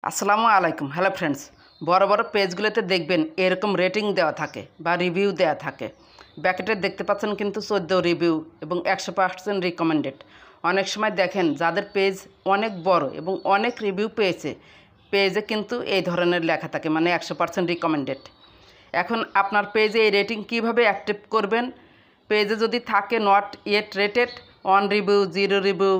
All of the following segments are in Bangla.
আসসালামু আলাইকুম। হ্যালো ফ্রেন্ডস, বড় বড় পেজগুলোতে দেখবেন এরকম রেটিং দেওয়া থাকে বা রিভিউ দেওয়া থাকে। ব্যাকেটে দেখতে পাচ্ছেন কিন্তু 14 রিভিউ এবং 100% রিকমেন্ডেড। অনেক সময় দেখেন যাদের পেজ অনেক বড় এবং অনেক রিভিউ পেয়েছে, পেজে কিন্তু এই ধরনের লেখা থাকে, মানে 100% রিকমেন্ডেড। এখন আপনার পেজে এই রেটিং কিভাবে অ্যাক্টিভ করবেন? পেজে যদি থাকে not yet rated, 1 review, 0 review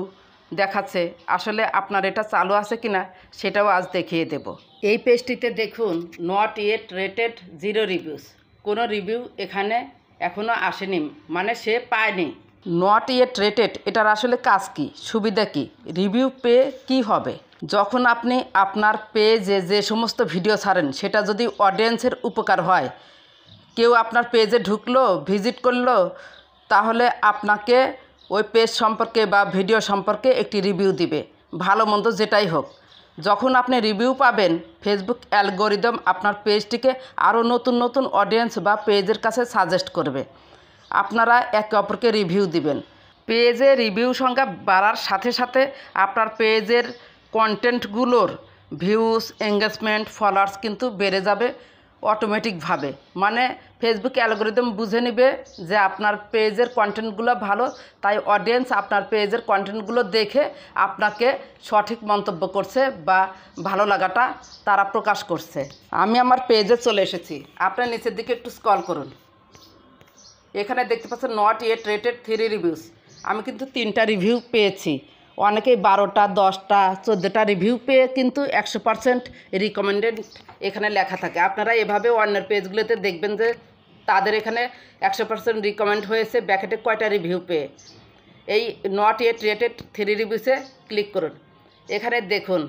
দেখাচ্ছে, আসলে আপনার এটা চালু আছে কিনা সেটাও আজ দেখিয়ে দেব। এই পেজটিতে দেখুন নট ইয়েট রেটেড 0 রিভিউস, কোনো রিভিউ এখানে এখনও আসেনি, মানে সে পায়নি। নট ইয়েট রেটেড এটার আসলে কাজ কি, সুবিধা কি, রিভিউ পেয়ে কি হবে? যখন আপনি আপনার পেজে যে সমস্ত ভিডিও ছাড়েন সেটা যদি অডিয়েন্সের উপকার হয়, কেউ আপনার পেজে ঢুকলো, ভিজিট করলো, তাহলে আপনাকে ওই পেজ সম্পর্কে বা ভিডিও সম্পর্কে একটি রিভিউ দিবে, ভালো মন্দ যেটাই হোক। যখন আপনি রিভিউ পাবেন, ফেসবুক অ্যালগোরিদম আপনার পেজটিকে আরও নতুন নতুন অডিয়েন্স বা পেজের কাছে সাজেস্ট করবে। আপনারা একে অপরকে রিভিউ দিবেন। পেজে রিভিউ সংখ্যা বাড়ার সাথে সাথে আপনার পেজের কন্টেন্টগুলোর ভিউজ, এঙ্গেজমেন্ট, ফলোয়ার্স কিন্তু বেড়ে যাবে অটোমেটিকভাবে। মানে ফেসবুক অ্যালগোরিদম বুঝে নেবে যে আপনার পেজের কন্টেন্টগুলো ভালো, তাই অডিয়েন্স আপনার পেজের কন্টেন্টগুলো দেখে আপনাকে সঠিক মন্তব্য করছে বা ভালো লাগাটা তারা প্রকাশ করছে। আমি আমার পেজে চলে এসেছি, আপনার নিচের দিকে একটু স্ক্রল করুন। এখানে দেখতে পাচ্ছেন নট ইয়েট রেটেড 3 রিভিউস। আমি কিন্তু 3টা রিভিউ পেয়েছি। অনেকেই 12টা, 10টা, 14টা রিভিউ পেয়ে কিন্তু 100% রিকমেন্ডেড এখানে লেখা থাকে। আপনারা এভাবে অন্যের পেজগুলোতে দেখবেন যে তাদের এখানে 100% রিকমেন্ড হয়েছে, ব্যাকেটে কয়টা রিভিউ পেয়ে। এই নট ইয়েট রেটেড 3 রিভিউসে ক্লিক করুন। এখানে দেখুন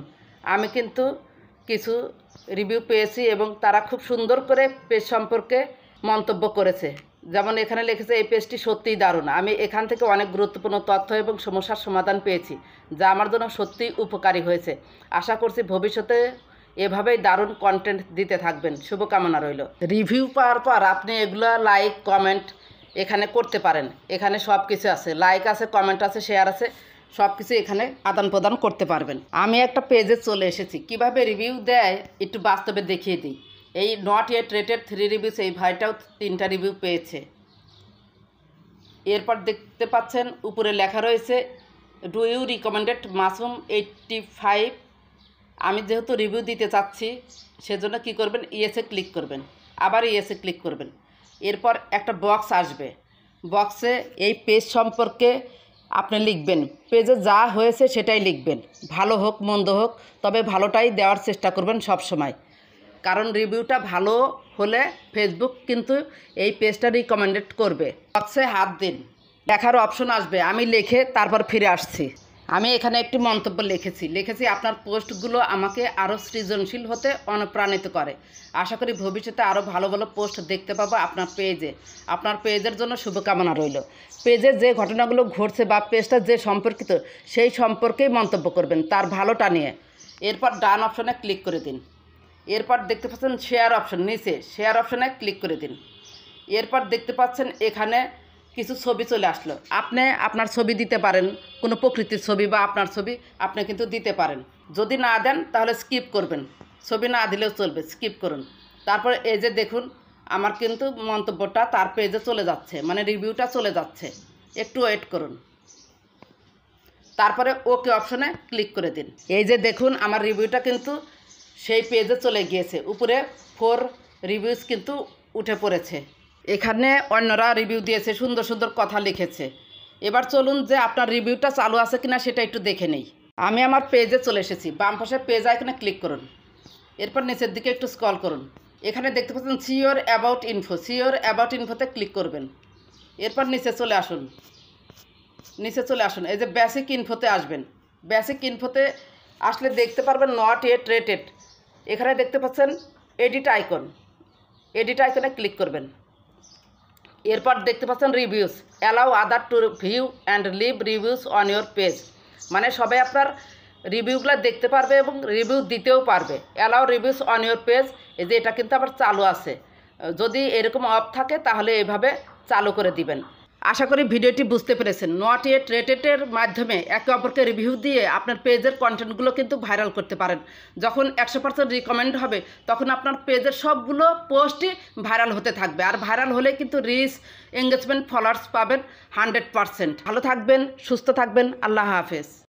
আমি কিন্তু কিছু রিভিউ পেয়েছি এবং তারা খুব সুন্দর করে পেজ সম্পর্কে মন্তব্য করেছে। যেমন এখানে লিখেছে, এই পেজটি সত্যিই দারুণ, আমি এখান থেকে অনেক গুরুত্বপূর্ণ তথ্য এবং সমস্যার সমাধান পেয়েছি, যা আমার জন্য সত্যিই উপকারী হয়েছে। আশা করছি ভবিষ্যতে এভাবেই দারুণ কন্টেন্ট দিতে থাকবেন, শুভকামনা রইল। রিভিউ পাওয়ার পর আপনি এগুলো লাইক, কমেন্ট এখানে করতে পারেন। এখানে সব কিছু আছে, লাইক আছে, কমেন্ট আছে, শেয়ার আছে, সব কিছু এখানে আদান প্রদান করতে পারবেন। আমি একটা পেজে চলে এসেছি, কিভাবে রিভিউ দেয় একটু বাস্তবে দেখিয়ে দিই। এই নট ইয়েট রেটেড 3 রিভিউস, এই ভাইটাও 3টা রিভিউ পেয়েছে। এরপর দেখতে পাচ্ছেন উপরে লেখা রয়েছে ডু ইউ রিকমেন্ডেড মাসুম 85। আমি যেহেতু রিভিউ দিতে চাচ্ছি সেজন্য কি করবেন, ইয়েসে ক্লিক করবেন, আবার ইয়েসে ক্লিক করবেন। এরপর একটা বক্স আসবে, বক্সে এই পেজ সম্পর্কে আপনি লিখবেন, পেজে যা হয়েছে সেটাই লিখবেন, ভালো হোক মন্দ হোক, তবে ভালোটাই দেওয়ার চেষ্টা করবেন সব সময়। কারণ রিভিউটা ভালো হলে ফেসবুক কিন্তু এই পেজটা রিকমেন্ডেড করবে। বক্সে হাত দিন, লেখার অপশন আসবে, আমি লিখে তারপর ফিরে আসছি। আমি এখানে একটি মন্তব্য লিখেছি আপনার পোস্টগুলো আমাকে আরও সৃজনশীল হতে অনুপ্রাণিত করে। আশা করি ভবিষ্যতে আরও ভালো ভালো পোস্ট দেখতে পাবো আপনার পেজে। আপনার পেজের জন্য শুভকামনা রইল। পেজে যে ঘটনাগুলো ঘটছে বা পেজটা যে সম্পর্কিত সেই সম্পর্কেই মন্তব্য করবেন, তার ভালোটা নিয়ে। এরপর ডান অপশনে ক্লিক করে দিন। এরপর দেখতে পাচ্ছেন শেয়ার অপশন, নিচে শেয়ার অপশনে ক্লিক করে দিন। এরপর দেখতে পাচ্ছেন এখানে কিছু ছবি চলে আসলো, আপনি আপনার ছবি দিতে পারেন, কোনো প্রকৃতির ছবি বা আপনার ছবি আপনি কিন্তু দিতে পারেন। যদি না দেন তাহলে স্কিপ করবেন, ছবি না দিলেও চলবে, স্কিপ করুন। তারপর এই যে দেখুন আমার কিন্তু মন্তব্যটা তার পেজে চলে যাচ্ছে, মানে রিভিউটা চলে যাচ্ছে। একটু ওয়েট করুন, তারপরে ওকে অপশনে ক্লিক করে দিন। এই যে দেখুন আমার রিভিউটা কিন্তু সেই পেজে চলে গিয়েছে, উপরে 4 রিভিউস কিন্তু উঠে পড়েছে। এখানে অন্যরা রিভিউ দিয়েছে, সুন্দর সুন্দর কথা লিখেছে। এবার চলুন যে আপনার রিভিউটা চালু আছে কিনা সেটা একটু দেখে নেই। আমি আমার পেজে চলে এসেছি, বাম পাশে পেজ আইকনে ক্লিক করুন। এরপর নিচের দিকে একটু স্ক্রল করুন। এখানে দেখতে পাচ্ছেন see your about info, see your about ইনফোতে ক্লিক করবেন। এরপর নিচে চলে আসুন, এই যে বেসিক ইনফোতে আসবেন। বেসিক ইনফোতে আসলে দেখতে পারবেন নট ইয়েট রেটেড। এখানে দেখতে পাচ্ছেন এডিট আইকন, এডিট আইকনে ক্লিক করবেন। এরপর দেখতে পাচ্ছেন reviews, allow other to view and leave reviews on your page, মানে সবাই আপনার রিভিউগুলো দেখতে পারবে এবং রিভিউ দিতেও পারবে। Allow reviews on your page, এই যে এটা কিন্তু আবার চালু আছে। যদি এরকম অফ থাকে তাহলে এভাবে চালু করে দিবেন। আশা করি ভিডিওটি বুঝতে পেরেছেন। নট ইয়েট রেটেডের মাধ্যমে একে অপরকে রিভিউ দিয়ে আপনার পেজের কন্টেন্টগুলো কিন্তু ভাইরাল করতে পারেন। যখন 100% রিকমেন্ড হবে তখন আপনার পেজের সবগুলো পোস্টই ভাইরাল হতে থাকবে। আর ভাইরাল হলে কিন্তু রিচ, এঙ্গেজমেন্ট, ফলোয়ার্স পাবেন 100%। ভালো থাকবেন, সুস্থ থাকবেন। আল্লাহ হাফেজ।